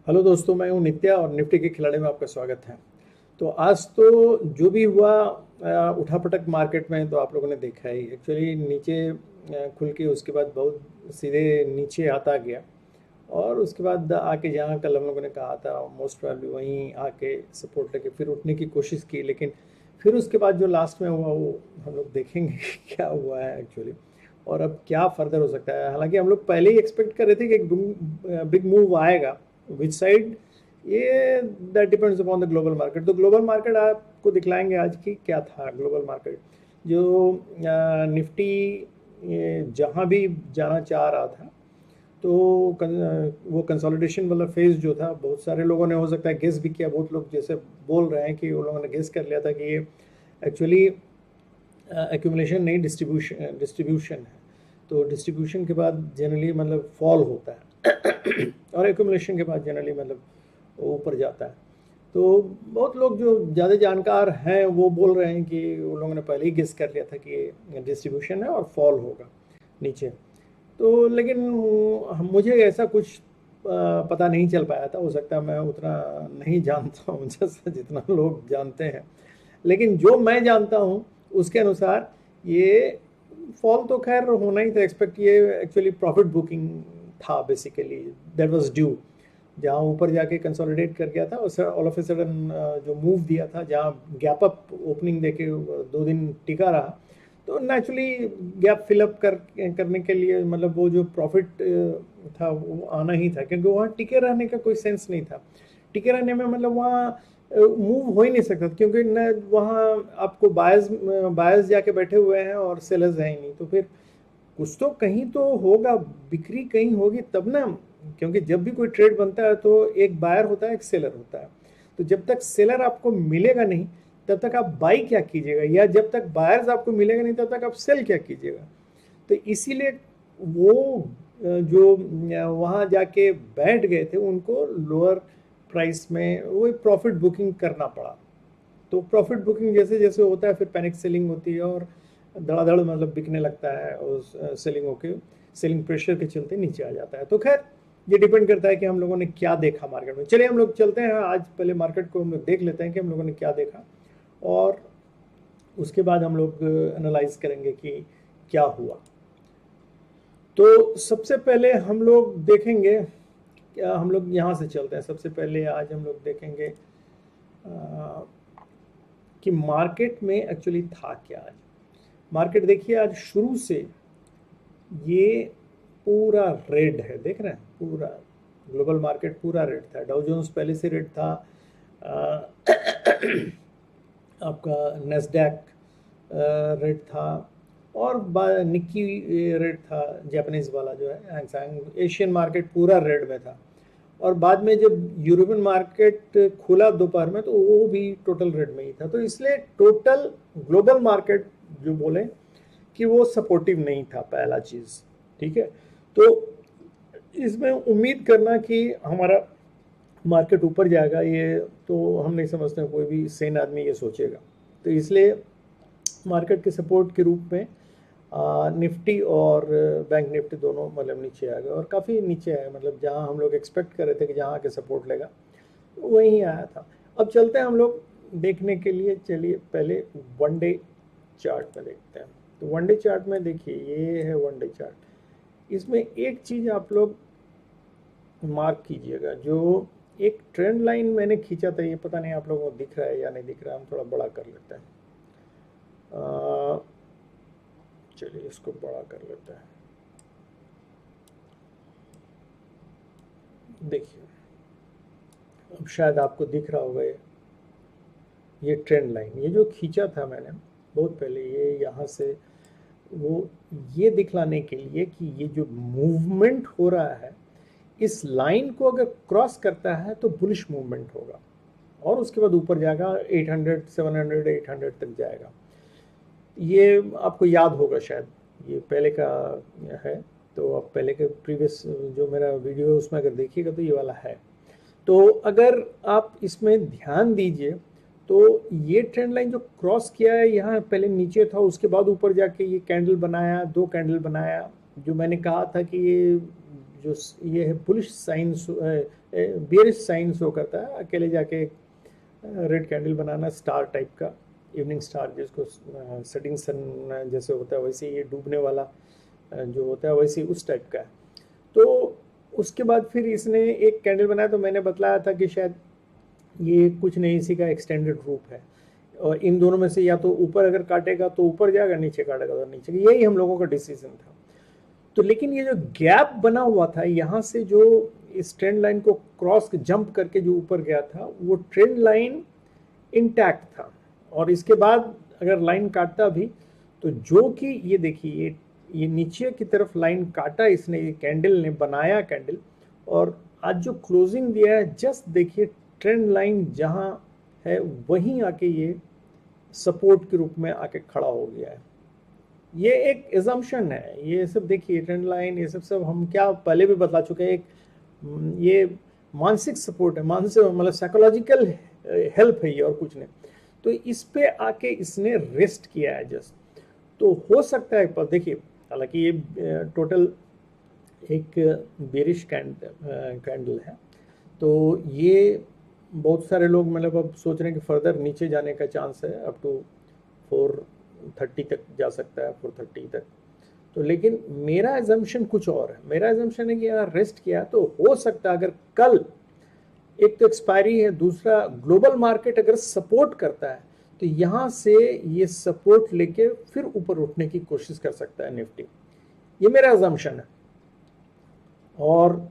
Hello दोस्तों, मैं हूं नित्या और निफ्टी के खिलाड़ी में आपका स्वागत है। तो आज तो जो भी हुआ उठापटक मार्केट में तो आप लोगों ने देखा ही। एक्चुअली नीचे खुल के उसके बाद बहुत सीधे नीचे आता गया और उसके बाद आके जहाँ कल हम लोगों ने कहा था मोस्ट प्रॉब्ली वहीं आके सपोर्ट लेके फिर उठने की कोशिश की, लेकिन फिर उसके बाद जो लास्ट में हुआ वो हम लोग देखेंगे कि क्या हुआ है एक्चुअली और अब क्या फर्दर हो सकता है। हालांकि हम लोग पहले ही एक्सपेक्ट कर रहे थे कि एक बिग मूव आएगा। विच साइड, ये that depends upon the global market. तो ग्लोबल मार्केट आपको दिखलाएंगे आज की क्या था ग्लोबल मार्केट। जो निफ्टी जहाँ भी जाना चाह रहा था तो वो कंसोलिडेशन वाला फेज जो था, बहुत सारे लोगों ने हो सकता है गेस भी किया। बहुत लोग जैसे बोल रहे हैं कि उन लोगों ने गेस कर लिया था कि ये एक्चुअली एक्यूमुलेशन नहीं, डिस्ट्रीब्यूशन है। तो डिस्ट्रीब्यूशन के बाद जनरली मतलब फॉल होता है और एक्यूमुलेशन के बाद जनरली मतलब ऊपर जाता है। तो बहुत लोग जो ज़्यादा जानकार हैं वो बोल रहे हैं कि उन लोगों ने पहले ही गेस कर लिया था कि ये डिस्ट्रीब्यूशन है और फॉल होगा नीचे। तो लेकिन मुझे ऐसा कुछ पता नहीं चल पाया था। हो सकता है मैं उतना नहीं जानता हूँ जैसा जितना लोग जानते हैं, लेकिन जो मैं जानता हूँ उसके अनुसार ये फॉल तो खैर होना ही था एक्सपेक्ट। ये एक्चुअली प्रॉफिट बुकिंग था बेसिकली, दैट वाज ड्यू। जहाँ ऊपर जाके कंसोलिडेट कर गया था उस ऑल ऑफ ए सडन जो मूव दिया था, जहाँ गैप अप ओपनिंग देके 2 दिन टिका रहा, तो नेचुरली गैप फिलअप करने के लिए मतलब वो जो प्रॉफिट था वो आना ही था, क्योंकि वहाँ टिके रहने का कोई सेंस नहीं था। टिके रहने में मतलब वहाँ मूव हो ही नहीं सकता, क्योंकि न वहाँ आपको बायर्स बायर्स जाके बैठे हुए हैं और सेलर्स हैं ही नहीं। तो फिर कुछ तो कहीं तो होगा, बिक्री कहीं होगी तब ना। क्योंकि जब भी कोई ट्रेड बनता है तो एक बायर होता है, एक सेलर होता है। तो जब तक सेलर आपको मिलेगा नहीं तब तक आप बाई क्या कीजिएगा, या जब तक बायर्स आपको मिलेगा नहीं तब तक आप सेल क्या कीजिएगा। तो इसीलिए वो जो वहाँ जाके बैठ गए थे उनको लोअर प्राइस में वो प्रॉफिट बुकिंग करना पड़ा। तो प्रॉफिट बुकिंग जैसे जैसे होता है फिर पैनिक सेलिंग होती है और धड़ाधड़ मतलब बिकने लगता है और सेलिंग होके सेलिंग प्रेशर के चलते नीचे आ जाता है। तो खैर ये डिपेंड करता है कि हम लोगों ने क्या देखा मार्केट में। चलिए हम लोग चलते हैं आज, पहले मार्केट को हम लोग देख लेते हैं कि हम लोगों ने क्या देखा और उसके बाद हम लोग एनालाइज करेंगे कि क्या हुआ। तो सबसे पहले हम लोग देखेंगे, क्या हम लोग यहाँ से चलते हैं। सबसे पहले आज हम लोग देखेंगे कि मार्केट में एक्चुअली था क्या आज। मार्केट देखिए आज शुरू से ये पूरा रेड है, देख रहे हैं पूरा ग्लोबल मार्केट पूरा रेड था। डाउ जोन्स पहले से रेड था, आपका नेस्डैक रेड था और निक्की रेड था, जापानीज वाला जो है हैंगसेंग। एशियन मार्केट पूरा रेड में था और बाद में जब यूरोपियन मार्केट खुला दोपहर में तो वो भी टोटल रेड में ही था। तो इसलिए टोटल ग्लोबल मार्केट जो बोले कि वो सपोर्टिव नहीं था, पहला चीज़। ठीक है, तो इसमें उम्मीद करना कि हमारा मार्केट ऊपर जाएगा ये तो हम नहीं समझते, कोई भी सेन आदमी ये सोचेगा। तो इसलिए मार्केट के सपोर्ट के रूप में निफ्टी और बैंक निफ्टी दोनों मतलब नीचे आ गए और काफ़ी नीचे आए। मतलब जहां हम लोग एक्सपेक्ट कर रहे थे कि जहां आके सपोर्ट लेगा वहीं आया था। अब चलते हैं हम लोग देखने के लिए। चलिए पहले वन डे चार्ट में देखते हैं। तो वन डे चार्ट में देखिए, ये है वन डे चार्ट। इसमें एक चीज़ आप लोग मार्क कीजिएगा, जो एक ट्रेंड लाइन मैंने खींचा था, ये पता नहीं आप लोगों को दिख रहा है या नहीं दिख रहा है। हम थोड़ा बड़ा कर लेते हैं, चलिए इसको बड़ा कर लेते हैं। देखिए अब शायद आपको दिख रहा होगा ये ट्रेंड लाइन, ये जो खींचा था मैंने बहुत पहले, ये यहाँ से वो ये दिखलाने के लिए कि ये जो मूवमेंट हो रहा है इस लाइन को अगर क्रॉस करता है तो बुलिश मूवमेंट होगा और उसके बाद ऊपर जाएगा 800 700 800 तक जाएगा। ये आपको याद होगा शायद, ये पहले का है। तो आप पहले के प्रीवियस जो मेरा वीडियो है उसमें अगर देखिएगा तो ये वाला है। तो अगर आप इसमें ध्यान दीजिए तो ये ट्रेंड लाइन जो क्रॉस किया है यहाँ पहले नीचे था, उसके बाद ऊपर जाके ये कैंडल बनाया, 2 कैंडल बनाया। जो मैंने कहा था कि ये ये है bullish sign, bearish sign show करता है, अकेले जाके रेड कैंडल बनाना स्टार टाइप का, इवनिंग स्टार जिसको सेटिंग सन जैसे होता है वैसे ये डूबने वाला जो होता है वैसे उस टाइप का है। तो उसके बाद फिर इसने एक कैंडल बनाया, तो मैंने बतलाया था कि शायद ये कुछ नहीं, इसी का एक्सटेंडेड रूप है, और इन दोनों में से या तो ऊपर अगर काटेगा तो ऊपर जाएगा, नीचे काटेगा तो नीचे, यही हम लोगों का डिसीजन था। तो लेकिन ये जो गैप बना हुआ था यहाँ से, जो इस ट्रेंड लाइन को क्रॉस जंप करके जो ऊपर गया था, वो ट्रेंड लाइन इंटैक्ट था, और इसके बाद अगर लाइन काटता भी तो जो कि ये देखिए ये नीचे की तरफ लाइन काटा इसने, ये कैंडल ने बनाया कैंडल, और आज जो क्लोजिंग दिया है जस्ट देखिए ट्रेंड लाइन जहाँ है वहीं आके ये सपोर्ट के रूप में आके खड़ा हो गया है। ये एक एजम्पशन है, ये सब देखिए ट्रेंड लाइन, ये सब हम क्या पहले भी बता चुके हैं, एक ये मानसिक सपोर्ट है, मानसिक मतलब साइकोलॉजिकल हेल्प है ये, और कुछ नहीं। तो इस पे आके इसने रेस्ट किया है जस्ट, तो हो सकता है पर देखिए, हालांकि ये टोटल एक बेरिश कैंडल है, तो ये बहुत सारे लोग मतलब अब सोच रहे हैं कि फर्दर नीचे जाने का चांस है, अप टू 430 तक जा सकता है, 430 तक। तो लेकिन मेरा एजम्पशन कुछ और है, मेरा एजम्पशन है कि अगर रेस्ट किया तो हो सकता है अगर कल, एक तो एक्सपायरी है, दूसरा ग्लोबल मार्केट अगर सपोर्ट करता है तो यहाँ से ये सपोर्ट लेके फिर ऊपर उठने की कोशिश कर सकता है निफ्टी, ये मेरा एजम्पशन है। और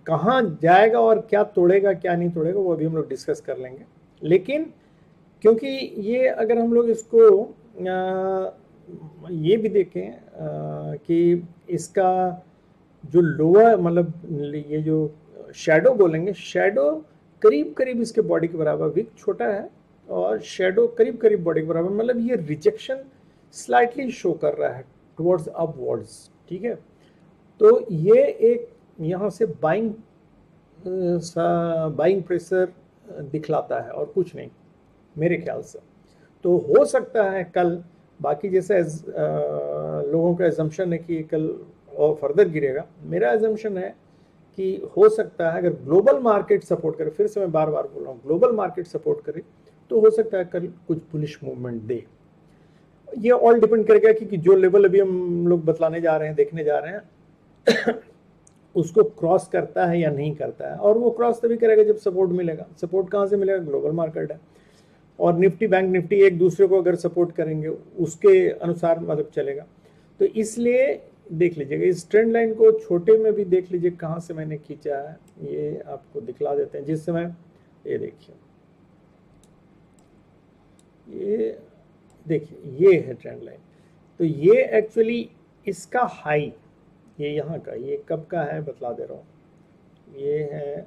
कहाँ जाएगा और क्या तोड़ेगा क्या नहीं तोड़ेगा वो अभी हम लोग डिस्कस कर लेंगे, लेकिन क्योंकि ये अगर हम लोग इसको ये भी देखें कि इसका जो लोअर मतलब ये जो शैडो बोलेंगे, शैडो करीब करीब इसके बॉडी के बराबर, विक छोटा है और शैडो करीब करीब बॉडी के बराबर, मतलब ये रिजेक्शन स्लाइटली शो कर रहा है टुवर्ड्स अपवर्ड्स, ठीक है। तो ये एक यहाँ से बाइंग प्रेशर दिखलाता है और कुछ नहीं मेरे ख्याल से। तो हो सकता है कल, बाकी जैसे लोगों का एजम्पशन है कि कल और फर्दर गिरेगा, मेरा एजम्पशन है कि हो सकता है अगर ग्लोबल मार्केट सपोर्ट करे, फिर से मैं बार बार बोल रहा हूँ, ग्लोबल मार्केट सपोर्ट करे तो हो सकता है कल कुछ बुलिश मूवमेंट दे। ये ऑल डिपेंड करेगा कि जो लेवल अभी हम लोग बतलाने जा रहे हैं, देखने जा रहे हैं उसको क्रॉस करता है या नहीं करता है, और वो क्रॉस तभी करेगा जब सपोर्ट मिलेगा। सपोर्ट कहाँ से मिलेगा? ग्लोबल मार्केट है, और निफ्टी बैंक निफ्टी एक दूसरे को अगर सपोर्ट करेंगे उसके अनुसार मतलब चलेगा। तो इसलिए देख लीजिएगा, इस ट्रेंड लाइन को छोटे में भी देख लीजिए कहाँ से मैंने खींचा है, ये आपको दिखला देते हैं। जिस समय ये देखिए, ये देखिए ये है ट्रेंड लाइन, तो ये एक्चुअली इसका हाई, ये यहाँ का, ये कब का है बतला दे रहा हूँ, ये है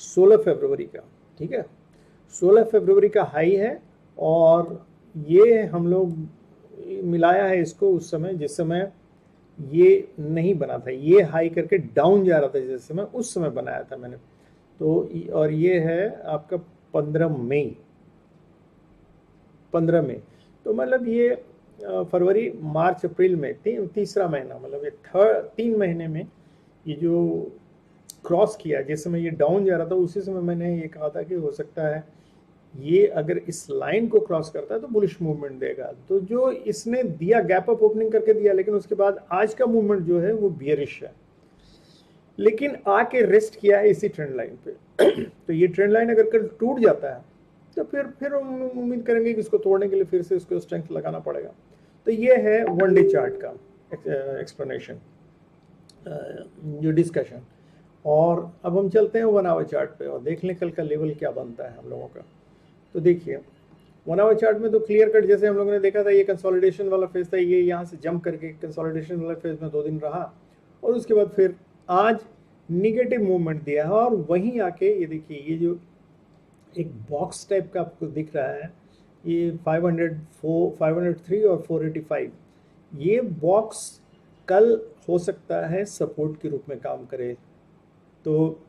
16 फरवरी का, ठीक है, 16 फरवरी का हाई है। और ये हम लोग मिलाया है इसको उस समय जिस समय ये नहीं बना था, ये हाई करके डाउन जा रहा था जिस समय, उस समय बनाया था मैंने। तो और ये है आपका 15 मई, तो मतलब ये फरवरी मार्च अप्रैल में तीसरा महीना, मतलब ये 3 महीने में ये जो क्रॉस किया, जिस समय ये डाउन जा रहा था उसी समय मैंने ये कहा था कि हो सकता है ये अगर इस लाइन को क्रॉस करता है तो बुलिश मूवमेंट देगा। तो जो इसने दिया, गैप अप ओपनिंग करके दिया, लेकिन उसके बाद आज का मूवमेंट जो है वो बियरिश है, लेकिन आके रेस्ट किया है इसी ट्रेंड लाइन पे। तो ये ट्रेंड लाइन अगर कल टूट जाता है तो फिर हम उम्मीद करेंगे कि इसको तोड़ने के लिए फिर से इसको स्ट्रेंथ लगाना पड़ेगा। तो ये है वन डे चार्ट का एक्सप्लेनेशन, जो डिस्कशन। और अब हम चलते हैं 1 आवर चार्ट पे और देख लें कल का लेवल क्या बनता है हम लोगों का। तो देखिए 1 आवर चार्ट में तो क्लियर कट जैसे हम लोगों ने देखा था, ये कंसोलिडेशन वाला फेज था, ये यहाँ से जंप करके कंसोलिडेशन वाला फेज में 2 दिन रहा, और उसके बाद फिर आज निगेटिव मूवमेंट दिया है। और वहीं आके ये देखिए, ये जो एक बॉक्स टाइप का आपको दिख रहा है, ये 503 और 485, ये बॉक्स कल हो सकता है सपोर्ट के रूप में काम करे। तो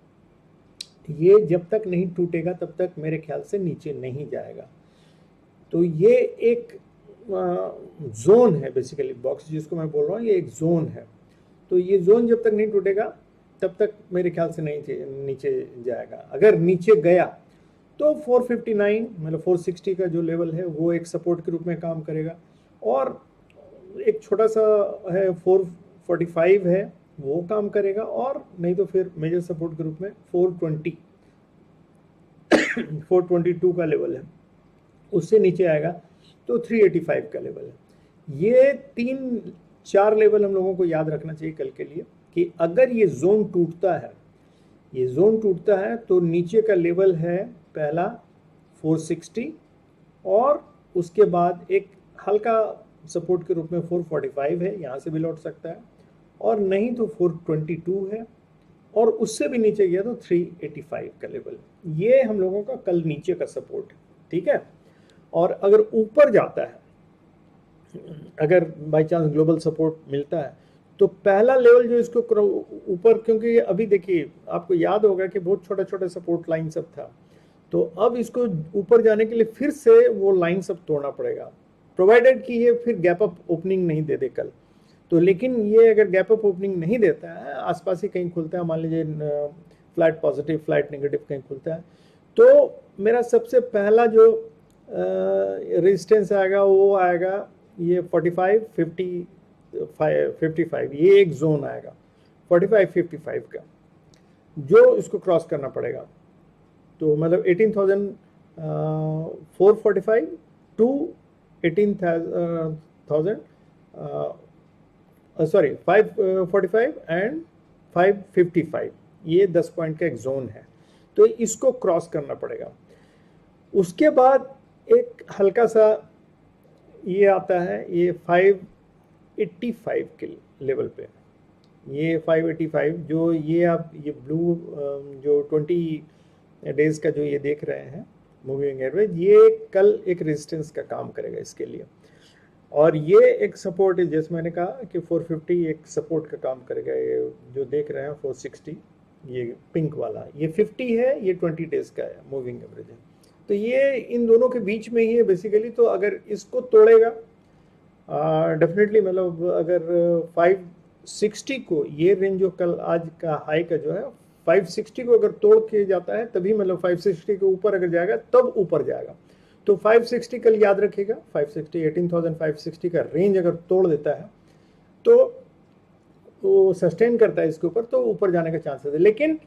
ये जब तक नहीं टूटेगा तब तक मेरे ख्याल से नीचे नहीं जाएगा। तो ये एक जोन है बेसिकली, बॉक्स जिसको मैं बोल रहा हूँ ये एक जोन है। तो ये जोन जब तक नहीं टूटेगा तब तक मेरे ख्याल से नहीं नीचे जाएगा। अगर नीचे गया तो 459 मतलब 460 का जो लेवल है वो एक सपोर्ट के रूप में काम करेगा, और एक छोटा सा है 445 है वो काम करेगा, और नहीं तो फिर मेजर सपोर्ट के रूप में 420 422 का लेवल है, उससे नीचे आएगा तो 385 का लेवल है। ये 3-4 लेवल हम लोगों को याद रखना चाहिए कल के लिए कि अगर ये जोन टूटता है, ये जोन टूटता है तो नीचे का लेवल है पहला 460, और उसके बाद एक हल्का सपोर्ट के रूप में 445 है, यहाँ से भी लौट सकता है, और नहीं तो 422 है, और उससे भी नीचे गया तो 385 का लेवल। ये हम लोगों का कल नीचे का सपोर्ट है, ठीक है। और अगर ऊपर जाता है, अगर बाई चांस ग्लोबल सपोर्ट मिलता है, तो पहला लेवल जो इसको ऊपर, क्योंकि अभी देखिए आपको याद होगा कि बहुत छोटा छोटा सपोर्ट लाइन सब था, तो अब इसको ऊपर जाने के लिए फिर से वो लाइन सब तोड़ना पड़ेगा, प्रोवाइडेड कि ये फिर गैप अप ओपनिंग नहीं दे दे कल। तो लेकिन ये अगर गैप अप ओपनिंग नहीं देता है, आसपास ही कहीं खुलता है, मान लीजिए फ्लैट पॉजिटिव फ्लैट नेगेटिव कहीं खुलता है, तो मेरा सबसे पहला जो रेजिस्टेंस आएगा वो आएगा ये 45 50 55, ये एक जोन आएगा 45-55 का, जो इसको क्रॉस करना पड़ेगा। तो मतलब 18,445 टू 18,000 सॉरी 545 एंड 555, ये 10 पॉइंट का एक जोन है, तो इसको क्रॉस करना पड़ेगा। उसके बाद एक हल्का सा ये आता है, ये 585 के लेवल पे, ये 585 जो ये आप ये ब्लू जो 20 डेज का जो ये देख रहे हैं मूविंग एवरेज, ये कल एक रेजिस्टेंस का काम करेगा इसके लिए, और ये एक सपोर्ट है, जैसे मैंने कहा कि 450 एक सपोर्ट का काम करेगा। ये जो देख रहे हैं 460, ये पिंक वाला ये 50 है, ये 20 डेज का है मूविंग एवरेज है, तो ये इन दोनों के बीच में ही है बेसिकली। तो अगर इसको तोड़ेगा डेफिनेटली, मतलब अगर 560 को, ये रेंज जो कल आज का हाई का जो है 560 को अगर तोड़ के जाता है तभी, मतलब 560 के ऊपर अगर जाएगा तब ऊपर जाएगा। तो 560 कल याद रखिएगा, 560 18,560 का रेंज अगर तोड़ देता है तो वो सस्टेन करता है इसके ऊपर, तो ऊपर जाने का चांसेस है। लेकिन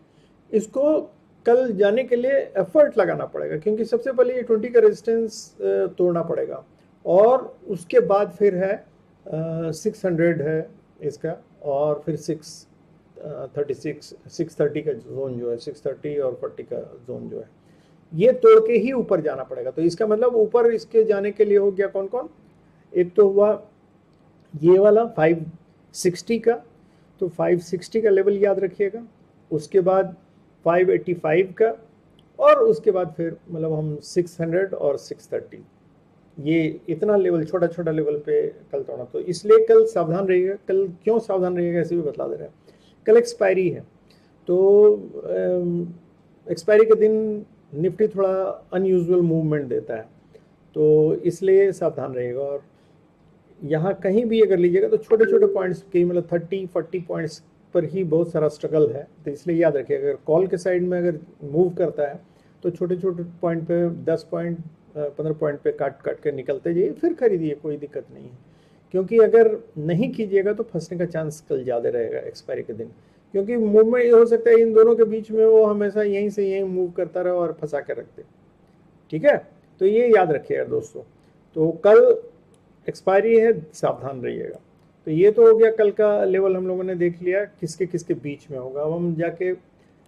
इसको कल जाने के लिए एफर्ट लगाना पड़ेगा, क्योंकि सबसे पहले ये 20 का रेजिस्टेंस तोड़ना पड़ेगा, और उसके बाद फिर है 600 है इसका, और फिर 630 का जोन जो है, 630 और 40 का जोन जो है, ये तोड़ के ही ऊपर जाना पड़ेगा। तो इसका मतलब ऊपर इसके जाने के लिए हो गया कौन कौन, एक तो हुआ ये वाला 560 का, तो 560 का लेवल याद रखिएगा, उसके बाद 585 का, और उसके बाद फिर मतलब हम 600 और 630, ये इतना लेवल छोटा छोटा लेवल पे कल तोड़ा। तो इसलिए कल सावधान रहिएगा। कल क्यों सावधान रहिएगा ऐसे भी बता दे रहे हैं, कल एक्सपायरी है, तो एक्सपायरी के दिन निफ्टी थोड़ा अनयूजुअल मूवमेंट देता है, तो इसलिए सावधान रहेगा। और यहाँ कहीं भी अगर लीजिएगा तो छोटे छोटे पॉइंट्स के, मतलब 30-40 पॉइंट्स पर ही बहुत सारा स्ट्रगल है, तो इसलिए याद रखिए अगर कॉल के साइड में अगर मूव करता है तो छोटे छोटे पॉइंट पे 10 पॉइंट 15 पॉइंट पे काट काट के निकलते जाइए, फिर खरीदिए, कोई दिक्कत नहीं है। क्योंकि अगर नहीं कीजिएगा तो फंसने का चांस कल ज़्यादा रहेगा एक्सपायरी के दिन, क्योंकि मूवमेंट ये हो सकता है इन दोनों के बीच में वो हमेशा यहीं से यहीं मूव करता रहे और फंसा के रख दे, ठीक है। तो ये याद रखिएगा दोस्तों। तो कल एक्सपायरी है, सावधान रहिएगा। तो ये तो हो गया कल का लेवल, हम लोगों ने देख लिया किसके किसके बीच में होगा। अब हम जाके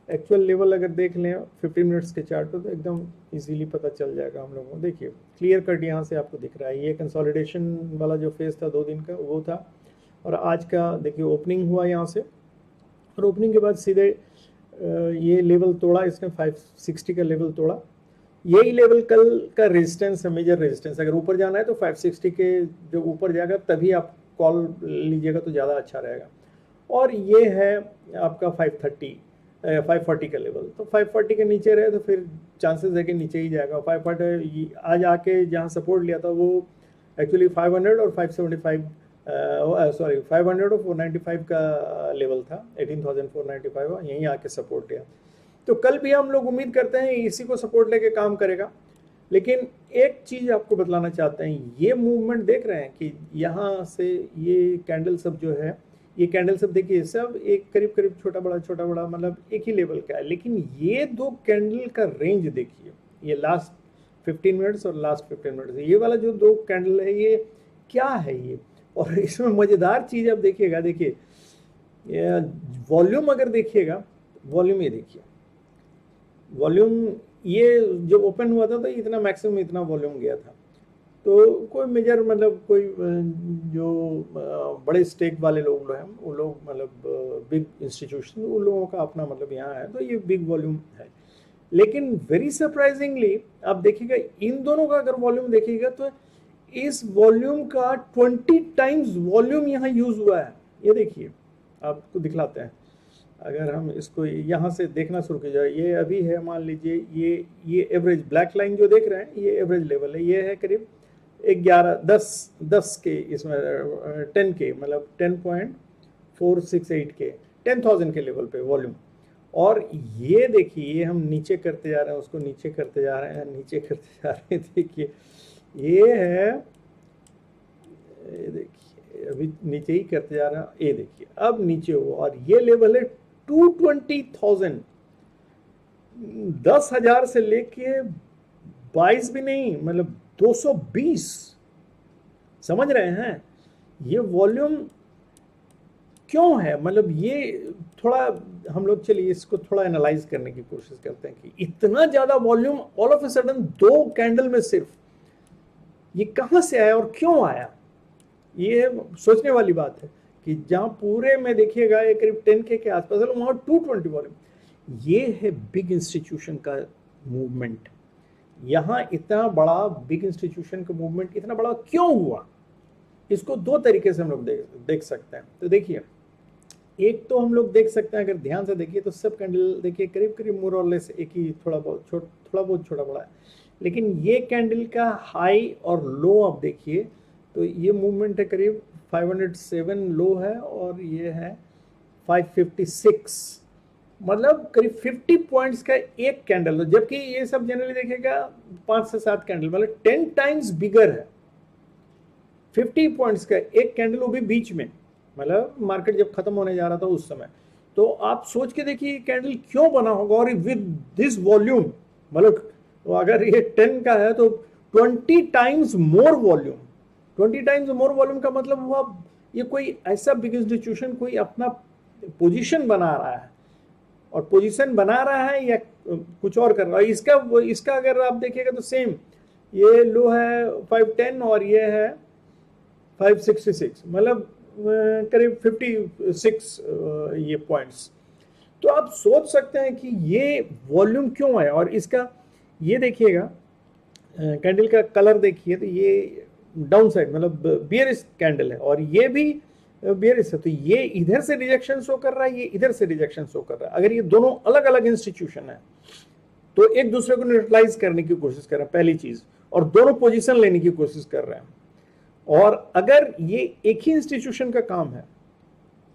एक्चुअल लेवल अगर देख लें 15 मिनट्स के चार्ट पे तो एकदम इजीली पता चल जाएगा हम लोगों को। देखिए क्लियर कट यहाँ से आपको दिख रहा है, ये कंसोलिडेशन वाला जो फेज था 2 दिन का वो था, और आज का देखिए ओपनिंग हुआ यहाँ से, और ओपनिंग के बाद सीधे ये लेवल तोड़ा इसने, 560 का लेवल तोड़ा। यही लेवल कल का रेजिस्टेंस है, मेजर रेजिस्टेंस। अगर ऊपर जाना है तो 560 के जो ऊपर जाएगा तभी आप कॉल लीजिएगा तो ज़्यादा अच्छा रहेगा। और ये है आपका 540 का लेवल, तो 540 के नीचे रहे तो फिर चांसेस है कि नीचे ही जाएगा। 540 आज आके जहाँ सपोर्ट लिया था वो एक्चुअली 500 और 575 सॉरी 500 और 495 का लेवल था, 18,495 यहीं आके सपोर्ट लिया। तो कल भी हम लोग उम्मीद करते हैं इसी को सपोर्ट लेके काम करेगा। लेकिन एक चीज़ आपको बतलाना चाहते हैं, ये मूवमेंट देख रहे हैं कि यहाँ से ये कैंडल सब जो है, ये कैंडल सब देखिए सब एक करीब करीब छोटा बड़ा मतलब एक ही लेवल का है। लेकिन ये दो कैंडल का रेंज देखिए, ये लास्ट 15 मिनट्स और लास्ट 15 मिनट्स, ये वाला जो दो कैंडल है ये क्या है ये। और इसमें मज़ेदार चीज़ आप देखिएगा, देखिए वॉल्यूम अगर देखिएगा, वॉल्यूम ये देखिए, वॉल्यूम ये जो ओपन हुआ था तो इतना मैक्सिमम इतना वॉल्यूम गया था। तो कोई मेजर मतलब कोई जो बड़े स्टेक वाले लोग हैं वो लोग मतलब बिग इंस्टीट्यूशन, उन लोगों का अपना मतलब यहाँ है, तो ये बिग वॉल्यूम है। लेकिन वेरी सरप्राइजिंगली आप देखिएगा इन दोनों का अगर वॉल्यूम देखिएगा तो इस वॉल्यूम का 20 टाइम्स वॉल्यूम यहाँ यूज हुआ है। ये देखिए आपको दिखलाते हैं, अगर हम इसको यहाँ से देखना शुरू किया जाए, ये अभी है मान लीजिए ये एवरेज ब्लैक लाइन जो देख रहे हैं ये एवरेज लेवल है, ये है करीब 10 के, इसमें 10 के मतलब 10.468 के 10,000 के लेवल पे वॉल्यूम। और ये देखिए ये हम नीचे करते जा रहे हैं, उसको नीचे करते जा रहे हैं, नीचे करते जा रहे हैं, देखिए ये है, ये देखिए अभी नीचे ही करते जा रहे हैं, ये देखिए अब नीचे हो, और ये लेवल है 220,000, 10,000 से लेके 22 भी नहीं मतलब 220, समझ रहे हैं ये वॉल्यूम क्यों है। मतलब ये थोड़ा हम लोग चलिए इसको थोड़ा एनालाइज करने की कोशिश करते हैं कि इतना ज्यादा volume all of a sudden दो कैंडल में सिर्फ ये कहां से आया और क्यों आया। ये सोचने वाली बात है कि जहां पूरे में देखिएगा ये करीब 10K के आसपास है, वहां 220 वॉल्यूम। ये है बिग इंस्टीट्यूशन का मूवमेंट। यहाँ इतना बड़ा बिग इंस्टीट्यूशन का मूवमेंट इतना बड़ा क्यों हुआ, इसको दो तरीके से हम लोग देख सकते हैं। तो देखिए एक तो हम लोग देख सकते हैं, अगर ध्यान से देखिए तो सब कैंडल देखिए करीब करीब मोर और लेस एक ही, थोड़ा बहुत छोटा बड़ा है। लेकिन ये कैंडल का हाई और लो आप देखिए तो ये मूवमेंट है करीब 507 लो है और ये है 556, मतलब करीब 50 पॉइंट्स का एक कैंडल, जबकि ये सब जनरली देखेगा 5 से 7 कैंडल, मतलब 10 टाइम्स बिगर है। 50 पॉइंट्स का एक कैंडल, वो भी बीच में, मतलब मार्केट जब खत्म होने जा रहा था उस समय। तो आप सोच के देखिए कैंडल क्यों बना होगा, और विद दिस वॉल्यूम, मतलब अगर ये 10 का है तो 20 times more volume. 20 times more volume का मतलब हुआ ये कोई ऐसा बिग इंस्टीट्यूशन कोई अपना पोजीशन बना रहा है, और पोजीशन बना रहा है या कुछ और कर रहा है। इसका अगर आप देखिएगा तो सेम, ये लो है 510 और ये है 566, मतलब करीब 56 ये पॉइंट्स। तो आप सोच सकते हैं कि ये वॉल्यूम क्यों है। और इसका ये देखिएगा कैंडल का कलर देखिए तो ये डाउन साइड मतलब बियरिश कैंडल है, और ये भी बियरिश है। तो ये इधर से रिजेक्शन शो कर रहा है, ये इधर से रिजेक्शन शो कर रहा है। अगर ये दोनों अलग अलग इंस्टीट्यूशन है तो एक दूसरे को न्यूट्रलाइज करने की कोशिश कर रहे हैं पहली चीज, और दोनों पोजीशन लेने की कोशिश कर रहे हैं। और अगर ये एक ही इंस्टीट्यूशन का काम है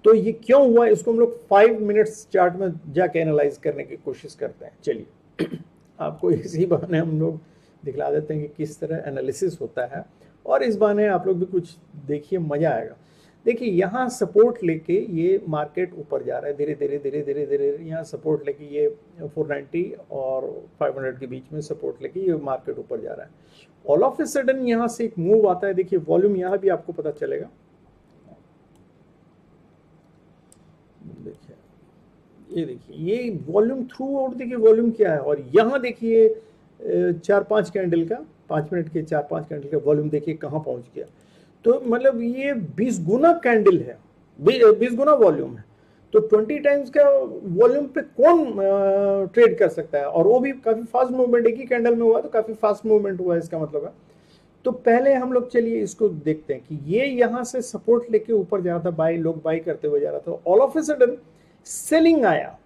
तो ये क्यों हुआ, इसको हम लोग 5 मिनट्स चार्ट में जाके एनालाइज करने की कोशिश करते हैं। चलिए आपको इसी बहाने हम लोग दिखला देते हैं कि किस तरह एनालिसिस होता है, और इस बहाने आप लोग भी कुछ देखिए, मजा आएगा। देखिए यहाँ सपोर्ट लेके ये मार्केट ऊपर जा रहा है धीरे धीरे धीरे धीरे धीरे। यहाँ सपोर्ट लेके ये 490 और 500 के बीच में सपोर्ट लेके ये मार्केट ऊपर जा रहा है। ऑल ऑफ ए सडन यहाँ से एक मूव आता है, देखिए वॉल्यूम यहाँ भी आपको पता चलेगा, देखिए ये देखिए ये वॉल्यूम थ्रू आउट देखिए वॉल्यूम क्या है। और यहाँ देखिए 4-5 कैंडल का 5 मिनट के 4-5 कैंडल का वॉल्यूम देखिए कहाँ पहुँच गया। तो मतलब ये 20 गुना कैंडल है, 20 गुना वॉल्यूम है। तो 20 टाइम्स का वॉल्यूम पे कौन ट्रेड कर सकता है, और वो भी काफ़ी फास्ट मूवमेंट, एक ही कैंडल में हुआ तो काफ़ी फास्ट मूवमेंट हुआ है इसका मतलब है। तो पहले हम लोग चलिए इसको देखते हैं कि ये यहाँ से सपोर्ट लेके ऊपर जा रहा था, लोग बाई करते हुए जा रहा था। All of a sudden selling आया,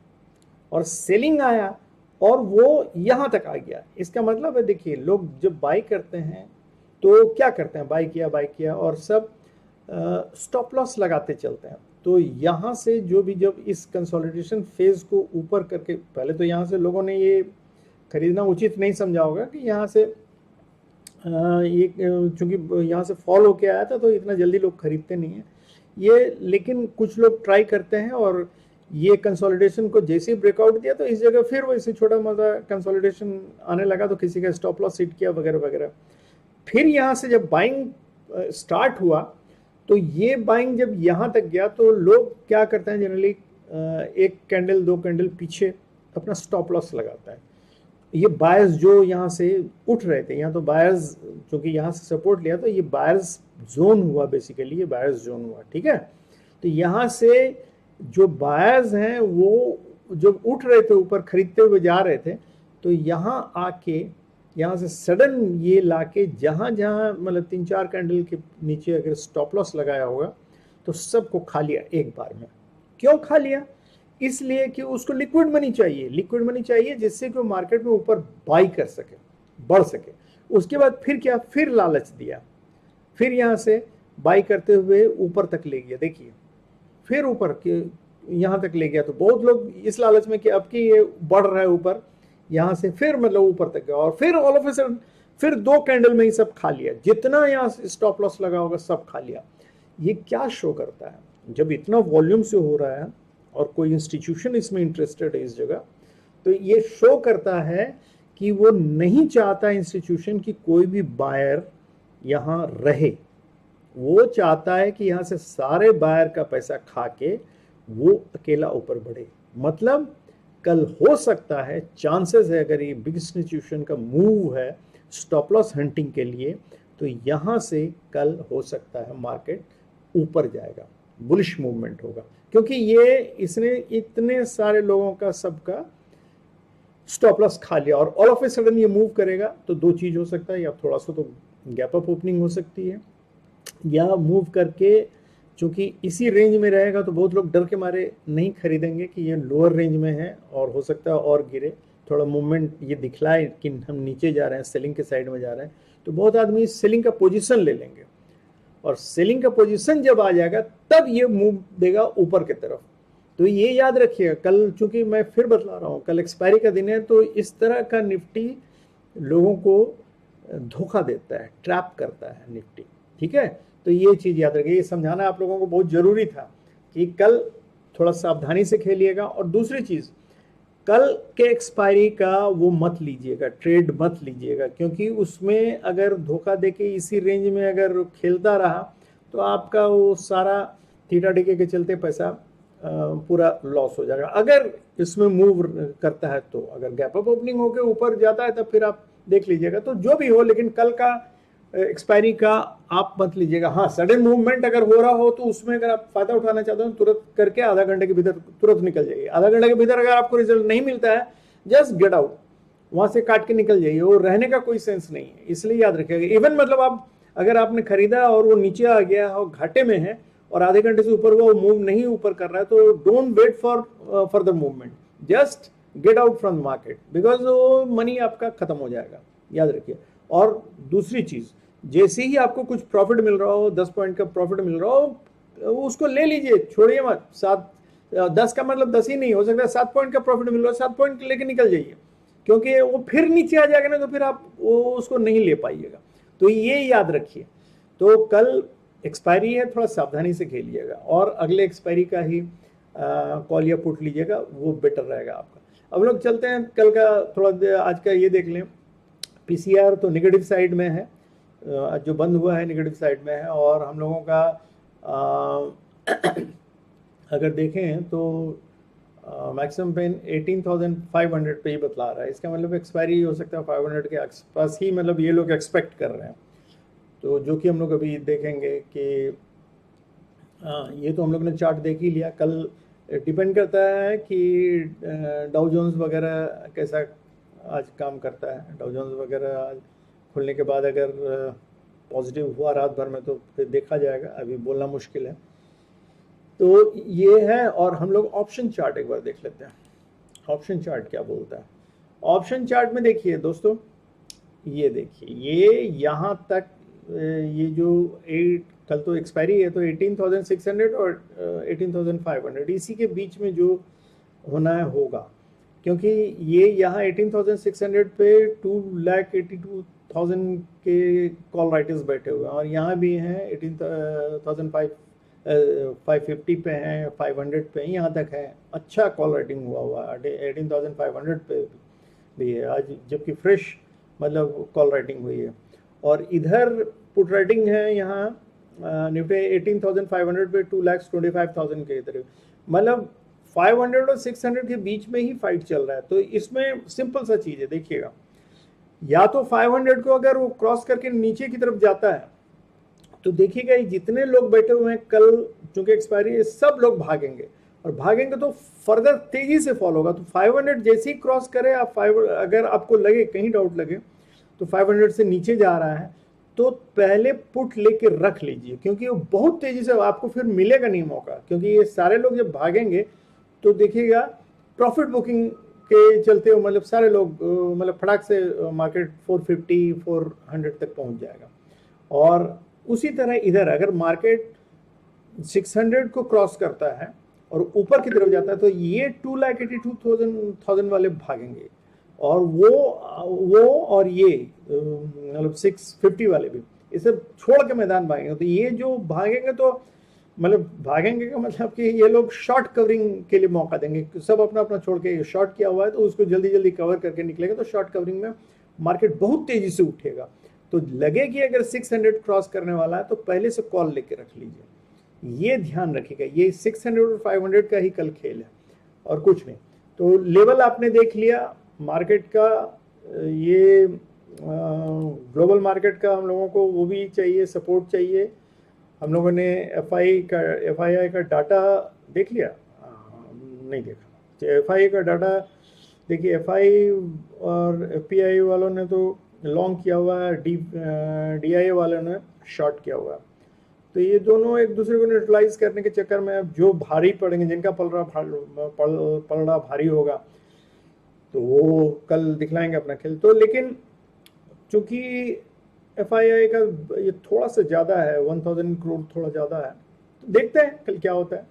और सेलिंग आया और वो यहाँ तक आ गया। इसका मतलब है देखिए लोग जब बाई करते हैं तो क्या करते हैं, बाई किया और सब स्टॉप लॉस लगाते चलते हैं। तो यहाँ से जो भी, जब इस कंसोलिडेशन फेज को ऊपर करके, पहले तो यहाँ से लोगों ने ये खरीदना उचित नहीं समझा होगा कि यहाँ से ये चूंकि यहाँ से फॉल होके आया था तो इतना जल्दी लोग खरीदते नहीं हैं ये, लेकिन कुछ लोग ट्राई करते हैं और ये कंसोलिडेशन को जैसे ही ब्रेकआउट दिया तो इस जगह फिर वैसे छोटा मोटा कंसोलिडेशन आने लगा, तो किसी का स्टॉप लॉस हिट किया वगैरह वगैरह। फिर यहाँ से जब बाइंग स्टार्ट हुआ तो ये बाइंग जब यहाँ तक गया तो लोग क्या करते हैं, जनरली एक कैंडल दो कैंडल पीछे अपना स्टॉप लॉस लगाता है। ये बायर्स जो यहाँ से उठ रहे थे, यहाँ तो बायर्स चूंकि यहाँ से सपोर्ट लिया तो ये बायर्स जोन हुआ, बेसिकली ये बायर्स जोन हुआ, ठीक है। तो यहाँ से जो बायर्स हैं वो जब उठ रहे थे ऊपर खरीदते हुए जा रहे थे, तो यहाँ आके यहाँ से सडन ये लाके जहाँ जहाँ मतलब 3-4 कैंडल के नीचे अगर स्टॉप लॉस लगाया होगा तो सबको खा लिया एक बार में। क्यों खा लिया? इसलिए कि उसको लिक्विड मनी चाहिए, लिक्विड मनी चाहिए जिससे कि वो मार्केट में ऊपर बाई कर सके, बढ़ सके। उसके बाद फिर क्या, फिर लालच दिया, फिर यहाँ से बाई करते हुए ऊपर तक ले गया। देखिए फिर ऊपर के यहाँ तक ले गया, तो बहुत लोग इस लालच में कि अब की ये बढ़ रहा है ऊपर, यहाँ से फिर मतलब ऊपर तक गया और फिर ऑल ऑफ ए सडन फिर 2 कैंडल में ही सब खा लिया, जितना यहाँ से स्टॉप लॉस लगा होगा सब खा लिया। ये क्या शो करता है? जब इतना वॉल्यूम से हो रहा है और कोई इंस्टीट्यूशन इसमें इंटरेस्टेड है इस जगह, तो ये शो करता है कि वो नहीं चाहता इंस्टीट्यूशन की कोई भी बायर यहाँ रहे। वो चाहता है कि यहाँ से सारे बायर का पैसा खा के वो अकेला ऊपर बढ़े। मतलब कल हो सकता है, चांसेस है, अगर ये बिग इंस्टीट्यूशन का मूव है स्टॉप लॉस हंटिंग के लिए, तो यहाँ से कल हो सकता है मार्केट ऊपर जाएगा, बुलिश मूवमेंट होगा, क्योंकि ये इसने इतने सारे लोगों का सबका स्टॉप लॉस खा लिया और ऑल ऑफ ए सडन ये मूव करेगा। तो 2 चीज हो सकता है, या थोड़ा सा तो गैप अप ओपनिंग हो सकती है, या मूव करके चूंकि इसी रेंज में रहेगा तो बहुत लोग डर के मारे नहीं खरीदेंगे कि ये लोअर रेंज में है और हो सकता है और गिरे। थोड़ा मूवमेंट ये दिखलाए कि हम नीचे जा रहे हैं, सेलिंग के साइड में जा रहे हैं, तो बहुत आदमी सेलिंग का पोजीशन ले लेंगे और सेलिंग का पोजीशन जब आ जाएगा तब ये मूव देगा ऊपर की तरफ। तो ये याद रखिएगा, कल चूंकि मैं फिर बतला रहा हूँ, कल एक्सपायरी का दिन है, तो इस तरह का निफ्टी लोगों को धोखा देता है, ट्रैप करता है निफ्टी, ठीक है। तो ये चीज़ याद रखिए, ये समझाना आप लोगों को बहुत ज़रूरी था कि कल थोड़ा सावधानी से खेलिएगा। और दूसरी चीज़, कल के एक्सपायरी का वो मत लीजिएगा, ट्रेड मत लीजिएगा, क्योंकि उसमें अगर धोखा देके इसी रेंज में अगर खेलता रहा तो आपका वो सारा थीटा डिके के चलते पैसा पूरा लॉस हो जाएगा। अगर इसमें मूव करता है तो, अगर गैप अप ओपनिंग होकर ऊपर जाता है तब फिर आप देख लीजिएगा। तो जो भी हो, लेकिन कल का एक्सपायरी का आप मत लीजिएगा। हाँ, सडन मूवमेंट अगर हो रहा हो तो उसमें अगर आप फायदा उठाना चाहते हो तुरंत करके आधा घंटे के भीतर तुरंत निकल जाइए। आधा घंटे के भीतर अगर आपको रिजल्ट नहीं मिलता है, जस्ट गेट आउट, वहां से काट के निकल जाइए, वो रहने का कोई सेंस नहीं है। इसलिए याद रखिएगा, इवन मतलब आप अगर आपने खरीदा और वो नीचे आ गया और घाटे में है और आधे घंटे से ऊपर हुआ, वो मूव नहीं ऊपर कर रहा है, तो don't wait for further movement, just get out from market, because वो मनी आपका खत्म हो जाएगा, याद रखिए। और दूसरी चीज, जैसे ही आपको कुछ प्रॉफिट मिल रहा हो, 10 पॉइंट का प्रॉफिट मिल रहा हो, उसको ले लीजिए, छोड़िए मत। 10 का मतलब 10 ही नहीं, हो सकता है 7 पॉइंट का प्रॉफिट मिल रहा है, 7 पॉइंट लेके निकल जाइए, क्योंकि वो फिर नीचे आ जाएगा ना, तो फिर आप वो उसको नहीं ले पाइएगा। तो ये याद रखिए। तो कल एक्सपायरी है, थोड़ा सावधानी से खेलिएगा और अगले एक्सपायरी का ही कॉल या पुट लीजिएगा, वो बेटर रहेगा आपका। अब लोग चलते हैं कल का, थोड़ा आज का ये देख लें। पीसीआर तो नेगेटिव साइड में है, जो बंद हुआ है नेगेटिव साइड में है, और हम लोगों का अगर देखें तो मैक्सिमम पेन 18,500 पे ही बतला रहा है। इसका मतलब एक्सपायरी हो सकता है 500 के आसपास ही, मतलब ये लोग एक्सपेक्ट कर रहे हैं। तो जो कि हम लोग अभी देखेंगे कि ये तो हम लोग ने चार्ट देख ही लिया। कल डिपेंड करता है कि डाउ जोन्स वगैरह कैसा आज काम करता है। डाउ जोन्स वगैरह आज खुलने के बाद अगर पॉजिटिव हुआ रात भर में तो फिर देखा जाएगा, अभी बोलना मुश्किल है। तो ये है। और हम लोग ऑप्शन चार्ट एक बार देख लेते हैं, ऑप्शन चार्ट क्या बोलता है। ऑप्शन चार्ट में देखिए दोस्तों, ये देखिए, ये यहाँ तक ये जो कल तो एक्सपायरी है, तो 18,600 और 18,500 इसी के बीच में जो होना है होगा, क्योंकि ये यहाँ 18,600 पे 2,82,000 के कॉल राइटर्स बैठे हुए हैं, और यहाँ भी हैं 18,550 पे हैं, 500 पे हैं, यहाँ तक है। अच्छा कॉल राइटिंग हुआ 18,500 पे भी है आज, जबकि फ्रेश मतलब कॉल राइटिंग हुई है। और इधर पुट राइटिंग है यहाँ निफ्टी 18,500 पे 2,25,000 के इधर, मतलब 500 और 600 के बीच में ही फाइट चल रहा है। तो इसमें सिंपल सा चीज़ है, देखिएगा, या तो 500 को अगर वो क्रॉस करके नीचे की तरफ जाता है तो देखिएगा जितने लोग बैठे हुए हैं कल, चूंकि एक्सपायरी है, सब लोग भागेंगे, और भागेंगे तो फर्दर तेजी से फॉलो होगा। तो 500 जैसे ही क्रॉस करे आप अगर आपको लगे, कहीं डाउट लगे तो 500 से नीचे जा रहा है तो पहले पुट लेके रख लीजिए, क्योंकि वो बहुत तेजी से आपको फिर मिलेगा नहीं मौका, क्योंकि ये सारे लोग जब भागेंगे तो देखिएगा प्रॉफिट बुकिंग के चलते हो, मतलब सारे लोग मतलब फटाक से मार्केट 450 400 तक पहुंच जाएगा। और उसी तरह इधर अगर मार्केट 600 को क्रॉस करता है और ऊपर की तरफ जाता है तो ये 2,82,000 वाले भागेंगे, और वो और ये मतलब 650 वाले भी, ये सब छोड़ के मैदान भागेंगे। तो ये जो भागेंगे तो मतलब भागेंगे का मतलब कि ये लोग शॉर्ट कवरिंग के लिए मौका देंगे, सब अपना अपना छोड़ के, शॉर्ट किया हुआ है तो उसको जल्दी जल्दी कवर करके निकलेगा, तो शॉर्ट कवरिंग में मार्केट बहुत तेजी से उठेगा। तो लगे कि अगर 600 क्रॉस करने वाला है तो पहले से कॉल लेके रख लीजिए, ये ध्यान रखिएगा। ये 600 और 500 का ही कल खेल है और कुछ नहीं। तो लेवल आपने देख लिया मार्केट का, ये ग्लोबल मार्केट का हम लोगों को वो भी चाहिए, सपोर्ट चाहिए। हम लोगों ने एफआईआई का डाटा देख लिया, नहीं देखा। एफआईआई का डाटा देखिए, एफआई और एफपीआई वालों ने तो लॉन्ग किया हुआ है, डीआईए वालों ने शॉर्ट किया हुआ है। तो ये दोनों एक दूसरे को न्यूट्रलाइज करने के चक्कर में अब जो भारी पड़ेंगे, जिनका पलड़ा भारी होगा, तो वो कल दिखलाएंगे अपना खेल। तो लेकिन चूंकि एफआईआई का ये थोड़ा सा ज़्यादा है, 1000 करोड़ थोड़ा ज़्यादा है, तो देखते हैं कल क्या होता है।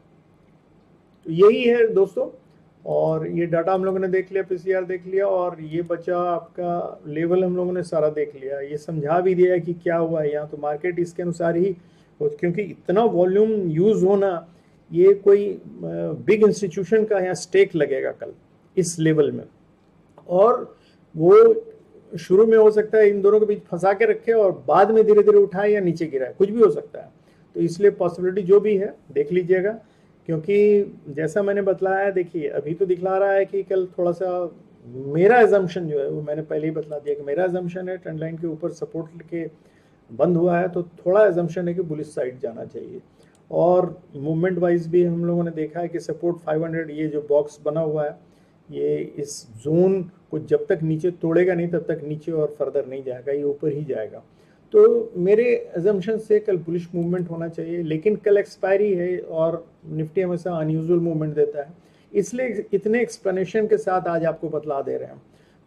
तो यही है दोस्तों, और ये डाटा हम लोगों ने देख लिया, पीसीआर देख लिया, और ये बचा आपका लेवल हम लोगों ने सारा देख लिया, ये समझा भी दिया कि क्या हुआ है यहाँ। तो मार्केट इसके अनुसार ही, क्योंकि इतना वॉल्यूम यूज़ होना, ये कोई बिग इंस्टीट्यूशन का यहाँ स्टेक लगेगा कल इस लेवल में, और वो शुरू में हो सकता है इन दोनों के बीच फंसा के रखे और बाद में धीरे धीरे उठाए या नीचे गिराए, कुछ भी हो सकता है। तो इसलिए पॉसिबिलिटी जो भी है देख लीजिएगा, क्योंकि जैसा मैंने बतलाया, देखिए अभी तो दिखला रहा है कि कल थोड़ा सा, मेरा एजम्पशन जो है वो मैंने पहले ही बतला दिया कि मेरा एजम्पशन है ट्रेंड लाइन के ऊपर सपोर्ट के बंद हुआ है, तो थोड़ा एजम्पशन है कि बुलिश साइड जाना चाहिए। और मूवमेंट वाइज भी हम लोगों ने देखा है कि सपोर्ट 500, ये जो बॉक्स बना हुआ है, ये इस जोन को जब तक नीचे तोड़ेगा नहीं तब तक नीचे और फर्दर नहीं जाएगा, ये ऊपर ही जाएगा। तो मेरे एजम्पशन से कल बुलिश मूवमेंट होना चाहिए, लेकिन कल एक्सपायरी है और निफ्टी हमेशा अनयूजुअल मूवमेंट देता है, इसलिए इतने एक्सप्लेनेशन के साथ आज आपको बतला दे रहे हैं।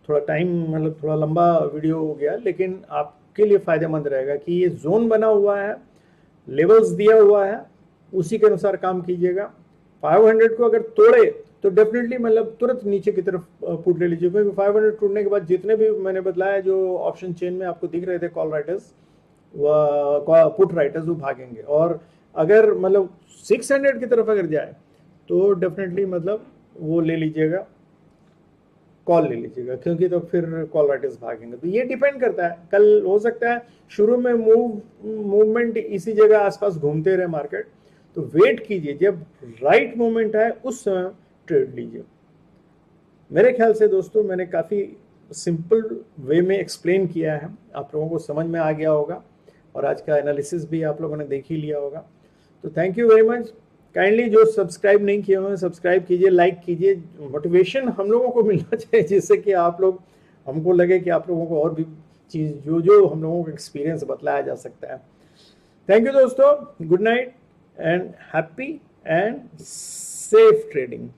थोड़ा टाइम मतलब थोड़ा लंबा वीडियो हो गया, लेकिन आपके लिए फ़ायदेमंद रहेगा कि ये जोन बना हुआ है, लेवल्स दिया हुआ है, उसी के अनुसार काम कीजिएगा। 500 को अगर तोड़े तो डेफिनेटली मतलब तुरंत नीचे की तरफ पुट ले लीजिए, क्योंकि 500 टूटने के बाद जितने भी मैंने बतलाया जो ऑप्शन चेन में आपको दिख रहे थे कॉल राइटर्स व पुट राइटर्स, वो भागेंगे। और अगर मतलब 600 की तरफ अगर जाए तो डेफिनेटली मतलब वो ले लीजिएगा, कॉल ले लीजिएगा, क्योंकि तो फिर कॉल राइटर्स भागेंगे। तो ये डिपेंड करता है, कल हो सकता है शुरू में मूवमेंट इसी जगह आसपास घूमते रहे मार्केट, तो वेट कीजिए, जब राइट मोमेंट है उस समय ट्रेड लीजिए। मेरे ख्याल से दोस्तों मैंने काफ़ी सिंपल वे में एक्सप्लेन किया है, आप लोगों को समझ में आ गया होगा, और आज का एनालिसिस भी आप लोगों ने देख ही लिया होगा। तो thank you very much. Kindly जो सब्सक्राइब नहीं किए हुए सब्सक्राइब कीजिए, लाइक कीजिए, मोटिवेशन हम लोगों को मिलना चाहिए, जिससे कि आप लोग, हमको लगे कि आप लोगों को और भी चीज़ जो हम लोगों को एक्सपीरियंस बतलाया जा सकता है। थैंक यू दोस्तों, good night and happy and safe trading.